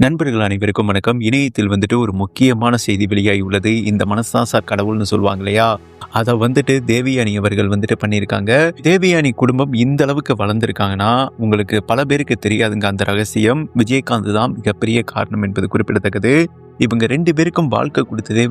நண்பர்கள் அனைவருக்கும் வணக்கம். இணையத்தில் ஒரு முக்கியமான செய்தி வெளியாகி உள்ளது. இந்த மனசுதான் சார் கடவுள்னு சொல்லுவாங்க இல்லையா, அதை தேவயானி அவர்கள் பண்ணியிருக்காங்க. தேவயானி குடும்பம் இந்த அளவுக்கு வளர்ந்துருக்காங்கன்னா உங்களுக்கு பல பேருக்கு தெரியாதுங்க அந்த ரகசியம். விஜயகாந்த் தான் மிகப்பெரிய காரணம் என்பது குறிப்பிடத்தக்கது. இவங்க 2 பேருக்கும் வாழ்க்கை கொடுத்ததே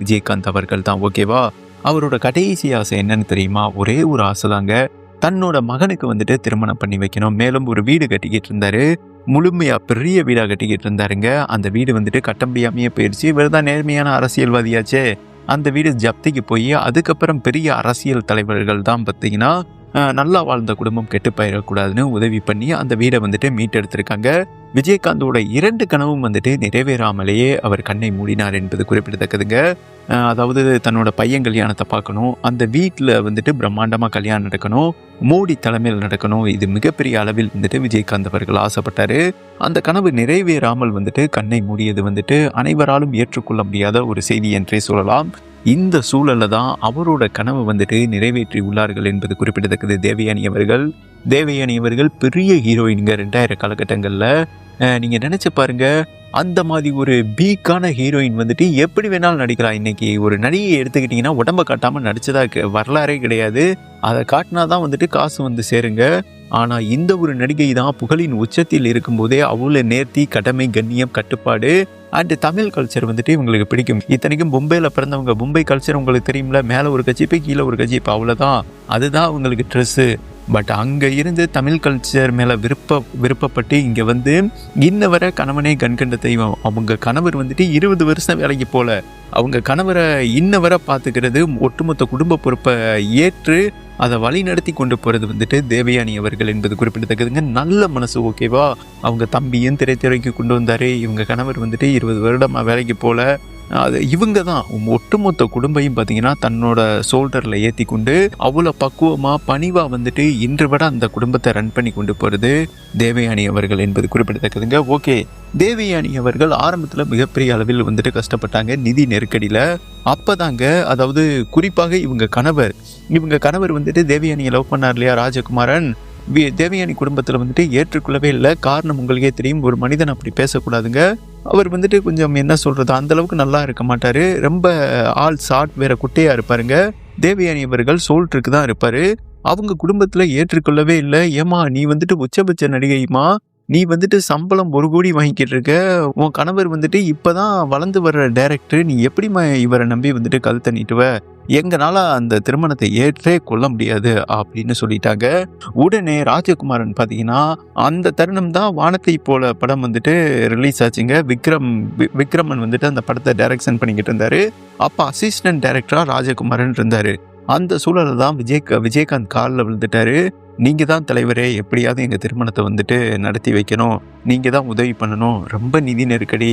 விஜயகாந்த் அவர்கள் தான். ஓகேவா? அவரோட கடைசி ஆசை என்னன்னு தெரியுமா? ஒரே ஒரு ஆசை தாங்க. தன்னோட மகனுக்கு திருமணம் பண்ணி வைக்கணும். மேலும் ஒரு வீடு கட்டிக்கிட்டு இருந்தாரு. முழுமையா பெரிய வீடா கட்டிக்கிட்டு இருந்தாருங்க. அந்த வீடு கட்ட முடியாமையே போயிடுச்சு. இவர் தான் நேர்மையான அரசியல்வாதியாச்சே. அந்த வீடு ஜப்திக்கு போய் அதுக்கப்புறம் பெரிய அரசியல் தலைவர்கள் தான் பார்த்தீங்கன்னா நல்லா வாழ்ந்த குடும்பம் கெட்டு போயிடக்கூடாதுன்னு உதவி பண்ணி அந்த வீடை மீட்டெடுத்திருக்காங்க. விஜயகாந்தோட 2 கனவும் நிறைவேறாமலேயே அவர் கண்ணை மூடினார் என்பது குறிப்பிடத்தக்கதுங்க. அதாவது தன்னோட பையன் கல்யாணத்தை பார்க்கணும், அந்த வீட்டில் பிரம்மாண்டமாக கல்யாணம் நடக்கணும், மோடி தலைமையில் நடக்கணும். இது மிகப்பெரிய அளவில் விஜயகாந்த் அவர்கள் ஆசைப்பட்டாரு. அந்த கனவு நிறைவேறாமல் கண்ணை மூடியது அனைவராலும் ஏற்றுக்கொள்ள முடியாத ஒரு செய்தி என்றே சொல்லலாம். இந்த சூழல்ல தான் அவரோட கனவு நிறைவேற்றி உள்ளார்கள் என்பது குறிப்பிடத்தக்கது. தேவயானி அவர்கள் பெரிய ஹீரோயினுங்க 2000 காலகட்டங்களில். நீங்கள் நினச்சி பாருங்க, அந்த மாதிரி ஒரு பீக்கான ஹீரோயின் எப்படி வேணாலும் நடிக்கலாம். இன்னைக்கு ஒரு நடிகை எடுத்துக்கிட்டிங்கன்னா உடம்ப காட்டாமல் நடிச்சதா வரலாறே கிடையாது. அதை காட்டினா தான் காசு சேருங்க. ஆனால் இந்த ஒரு நடிகை தான் புகழின் உச்சத்தில் இருக்கும்போதே அவ்வளோ நேர்த்தி, கடமை, கண்ணியம், கட்டுப்பாடு அண்ட் தமிழ் கல்ச்சர் இவங்களுக்கு பிடிக்கும். இத்தனைக்கும் மும்பையில் பிறந்தவங்க. மும்பை கல்ச்சர் உங்களுக்கு தெரியும்ல, மேலே ஒரு கட்சிப்பு கீழே ஒரு கட்சிப்பு, அவ்வளோதான். அதுதான் அவங்களுக்கு ட்ரெஸ்ஸு. பட் அங்கே இருந்து தமிழ் கல்ச்சர் மேலே விருப்பப்பட்டு இங்கே இன்ன வர கணவனே கண்கண்ட தெய்வம். அவங்க கணவர் 20 வருஷம் வேலைக்கு போல. அவங்க கணவரை இன்ன வர பார்த்துக்கிறது, ஒட்டுமொத்த குடும்ப பொறுப்பை ஏற்று அதை வழி நடத்தி கொண்டு போகிறது தேவயானி அவர்கள் என்பது குறிப்பிடத்தக்கதுங்க. நல்ல மனசு. ஓகேவா? அவங்க தம்பியும் திரைத்துறைக்கு கொண்டு வந்தார். இவங்க கணவர் 20 வருடமாக வேலைக்கு போல. அது இவங்க தான் ஒட்டுமொத்த குடும்பையும் பார்த்தீங்கன்னா தன்னோட ஷோல்டரில் ஏற்றி கொண்டு அவ்வளோ பக்குவமாக பணிவாக இன்று விட அந்த குடும்பத்தை ரன் பண்ணி கொண்டு போகிறது தேவயானி அவர்கள் என்பது குறிப்பிடத்தக்கதுங்க. ஓகே, தேவயானி அவர்கள் ஆரம்பத்தில் மிகப்பெரிய அளவில் கஷ்டப்பட்டாங்க நிதி நெருக்கடியில். அப்போதாங்க, அதாவது குறிப்பாக இவங்க கணவர் தேவயானியை லவ் பண்ணார் இல்லையா, ராஜகுமாரன். தேவயானி குடும்பத்தில் ஏற்றுக்கொள்ளவே இல்லை. காரணம் உங்களுக்கே தெரியும். ஒரு மனிதன் அப்படி பேசக்கூடாதுங்க. அவர் கொஞ்சம் என்ன சொல்கிறது, அந்தளவுக்கு நல்லா இருக்க மாட்டார். ரொம்ப ஆள் ஷார்ட் வேற குட்டையாக இருப்பாருங்க. தேவயானி அவர்கள் சோல்ட்ருக்கு தான் இருப்பார். அவங்க குடும்பத்தில் ஏற்றுக்கொள்ளவே இல்லை. ஏமா நீ உச்சபட்ச நடிகைமா, நீ சம்பளம் 1 கோடி வாங்கிக்கிட்டு இருக்க, உன் கணவர் இப்போதான் வளர்ந்து வர்ற டைரக்டர், நீ எப்படிமா இவரை நம்பி கழுத்தை நீட்டுவ, எங்களால் அந்த திருமணத்தை ஏற்றே கொள்ள முடியாது அப்படின்னு சொல்லிட்டாங்க. உடனே ராஜகுமாரன் பார்த்தீங்கன்னா அந்த தருணம் தான் வானத்தை போல படம் ரிலீஸ் ஆச்சுங்க. விக்ரமன் அந்த படத்தை டைரக்ஷன் பண்ணிக்கிட்டு இருந்தார். அப்போ அசிஸ்டன்ட் டைரக்டராக ராஜகுமாரன் இருந்தார். அந்த சூழலில் தான் விஜயகாந்த் காலில் விழுந்துட்டாரு. நீங்கள் தான் தலைவரே, எப்படியாவது எங்கள் திருமணத்தை நடத்தி வைக்கணும், நீங்கள் தான் உதவி பண்ணணும், ரொம்ப நிதி நெருக்கடி,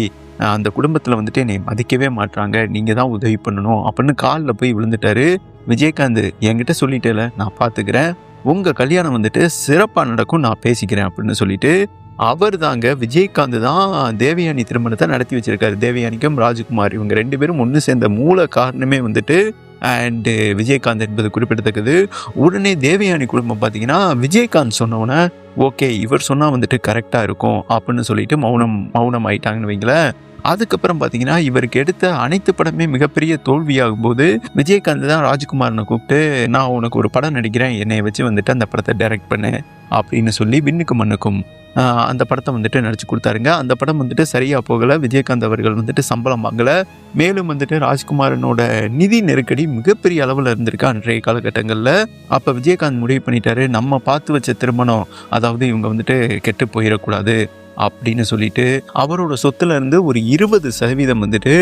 அந்த குடும்பத்தில் என்னை மதிக்கவே மாட்டாங்க, நீங்கள் தான் உதவி பண்ணணும் அப்படின்னு காலில் போய் விழுந்துட்டாரு. விஜயகாந்த் என்கிட்ட சொல்லிட்டேல, நான் பார்த்துக்கிறேன், உங்கள் கல்யாணம் சிறப்பாக நடக்கும், நான் பேசிக்கிறேன் அப்படின்னு சொல்லிட்டு அவர் தாங்க விஜயகாந்த் தான் தேவயானி திருமணத்தை நடத்தி வச்சிருக்காரு. தேவயானிக்கும் ராஜ்குமார் இவங்க 2 பேரும் ஒன்று சேர்ந்த மூல காரணமே அண்டு விஜயகாந்த் என்பது குறிப்பிடத்தக்கது. உடனே தேவயானி குடும்பம் பார்த்தீங்கன்னா விஜயகாந்த் சொன்னோன்னே ஓகே இவர் சொன்னால் கரெக்டாக இருக்கும் அப்படின்னு சொல்லிட்டு மௌனம் ஆயிட்டாங்கன்னு வைங்களேன். அதுக்கப்புறம் பார்த்தீங்கன்னா இவருக்கு எடுத்த அனைத்து படமே மிகப்பெரிய தோல்வியாகும் போது விஜயகாந்த் தான் ராஜ்குமாரனை கூப்பிட்டு, நான் உனக்கு ஒரு படம் நடிக்கிறேன், என்னை வச்சு அந்த படத்தை டைரக்ட் பண்ணு அப்படின்னு சொல்லி விண்ணுக்கும் மண்ணுக்கும் அந்த படத்தை நடிச்சு கொடுத்தாருங்க. அந்த படம் சரியாக போகலை. விஜயகாந்த் அவர்கள் சம்பளம் வாங்கலை. மேலும் ராஜ்குமாரனோட நிதி நெருக்கடி மிகப்பெரிய அளவில் இருந்திருக்கு அன்றைய காலகட்டங்களில். அப்போ விஜயகாந்த் முடிவு பண்ணிட்டாரு, நம்ம பார்த்து வச்ச திருமணம், அதாவது இவங்க கெட்டு போயிடக்கூடாது அப்படின்னு சொல்லிட்டு அவரோட சொத்துல இருந்து ஒரு 20%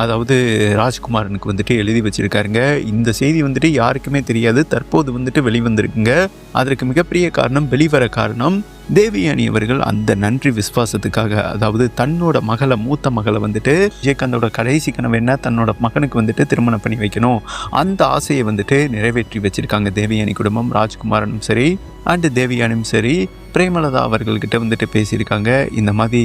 அதாவது ராஜ்குமாரனுக்கு எழுதி வச்சிருக்காருங்க. இந்த செய்தி யாருக்குமே தெரியாது. தற்போது வெளிவந்திருக்குங்க. அதற்கு மிகப்பெரிய காரணம், வெளிவர காரணம் தேவயானி அவர்கள் அந்த நன்றி விசுவாசத்துக்காக, அதாவது தன்னோட மகளை, மூத்த மகளை விஜயகாந்தோட கடைசி கனவு என்ன, தன்னோட மகனுக்கு திருமணம் பண்ணி வைக்கணும், அந்த ஆசையை நிறைவேற்றி வச்சிருக்காங்க தேவயானி குடும்பம். ராஜ்குமாரனும் சரி, அண்டு தேவயானியும் சரி பிரேமலதா அவர்கள்கிட்ட வந்துட்டு பேசியிருக்காங்க. இந்த மாதிரி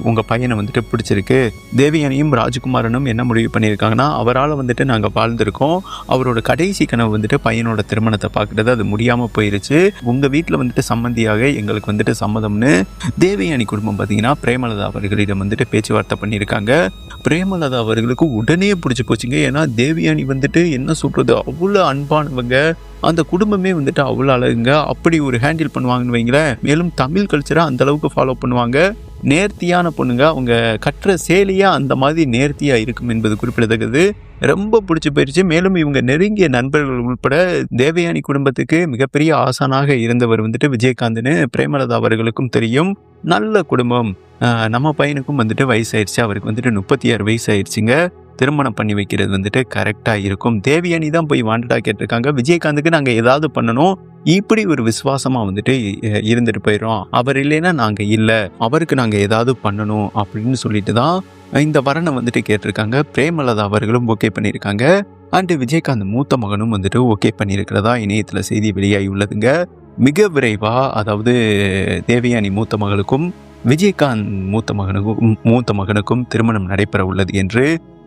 உங்கள் பையனை வந்துட்டு பிடிச்சிருக்கு. தேவயானியும் ராஜ்குமாரனும் என்ன முடிவு பண்ணியிருக்காங்கன்னா, அவரால் வந்துட்டு நாங்கள் வாழ்ந்திருக்கோம், அவரோட கடைசி கனவு வந்துட்டு பையனோட திருமணத்தை பார்க்குறது, அது முடியாமல் போயிருச்சு. உங்கள் வீட்டில் வந்துட்டு சம்மந்தியாக எங்களுக்கு வந்துட்டு சம்மதம்னு தேவயானி குடும்பம் பார்த்தீங்கன்னா பிரேமலதா அவர்களிடம் வந்துட்டு பேச்சுவார்த்தை பண்ணியிருக்காங்க. பிரேமலதா அவர்களுக்கு உடனே பிடிச்சி போச்சுங்க. ஏன்னா தேவயானி வந்துட்டு என்ன சொல்கிறது, அவ்வளோ அன்பானவங்க, அந்த குடும்பமே வந்துட்டு அவ்வளோ அழகுங்க. அப்படி ஒரு ஹேண்டில் பண்ணுவாங்கன்னு வைங்களேன். மேலும் தமிழ் கல்ச்சரை அந்த அளவுக்கு ஃபாலோ பண்ணுவாங்க. நேர்த்தியான பொண்ணுங்க. அவங்க கட்டுற சேலையா அந்த மாதிரி நேர்த்தியாக இருக்கும் என்பது குறிப்பிடத்தக்கது. ரொம்ப பிடிச்சி போயிடுச்சு. மேலும் இவங்க நெருங்கிய நண்பர்கள் உட்பட தேவயானி குடும்பத்துக்கு மிகப்பெரிய ஆசானாக இருந்தவர் வந்துட்டு விஜயகாந்த்னு பிரேமலதா அவர்களுக்கும் தெரியும். நல்ல குடும்பம். நம்ம பையனுக்கும் வந்துட்டு வயசாயிடுச்சு. அவருக்கு வந்துட்டு 36 வயசு ஆயிடுச்சுங்க. திருமணம் பண்ணி வைக்கிறது வந்துட்டு கரெக்டாக இருக்கும். தேவயானி தான் போய் வாண்டடாக கேட்டிருக்காங்க. விஜயகாந்துக்கு நாங்கள் ஏதாவது பண்ணணும், இப்படி ஒரு விசுவாசமாக வந்துட்டு இருந்துட்டு போயிடும். அவர் இல்லைன்னா நாங்கள் இல்லை, அவருக்கு நாங்கள் ஏதாவது பண்ணணும் அப்படின்னு சொல்லிட்டு தான் இந்த வரனை வந்துட்டு கேட்டிருக்காங்க. பிரேமலதா அவர்களும் ஓகே பண்ணியிருக்காங்க. அண்டு விஜயகாந்த் மூத்த மகனும் வந்துட்டு ஓகே பண்ணியிருக்கிறதா இணையத்தில் செய்தி வெளியாகி உள்ளதுங்க. மிக விரைவாக, அதாவது தேவயானி மூத்த மகளுக்கும் விஜயகாந்த் மூத்த மகனுக்கும் திருமணம் நடைபெற உள்ளது என்று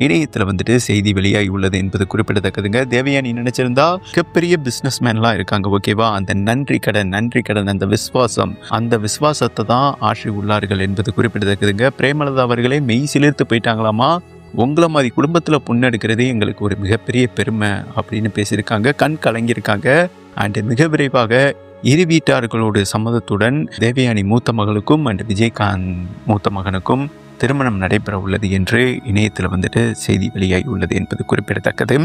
இணையத்தில் வந்துட்டு செய்தி வெளியாகி உள்ளது என்பது குறிப்பிடத்தக்கதுங்க. தேவயானி நினைச்சிருந்தா மிகப்பெரிய பிஸ்னஸ் மேன்லாம் இருக்காங்க, ஓகேவா? அந்த நன்றி கடன், அந்த விசுவாசத்தை தான் ஆற்றி உள்ளார்கள் என்பது குறிப்பிடத்தக்கதுங்க. பிரேமலதா அவர்களே மெய் சிலிர்த்து போயிட்டாங்களாமா. உங்களை மாதிரி குடும்பத்தில் பொண்ணெடுக்கிறதே எங்களுக்கு ஒரு மிகப்பெரிய பெருமை அப்படின்னு பேசியிருக்காங்க. கண் கலங்கியிருக்காங்க. அண்டு மிக விரைவாக இரு வீட்டார்களோட சம்மதத்துடன் தேவயானி மூத்த மகளுக்கும் அண்ட் விஜயகாந்த் மூத்த மகனுக்கும் திருமணம் நடைபெற உள்ளது என்று இணையத்தில் வந்துட்டு செய்தி வெளியாகி உள்ளது என்பது குறிப்பிடத்தக்கது.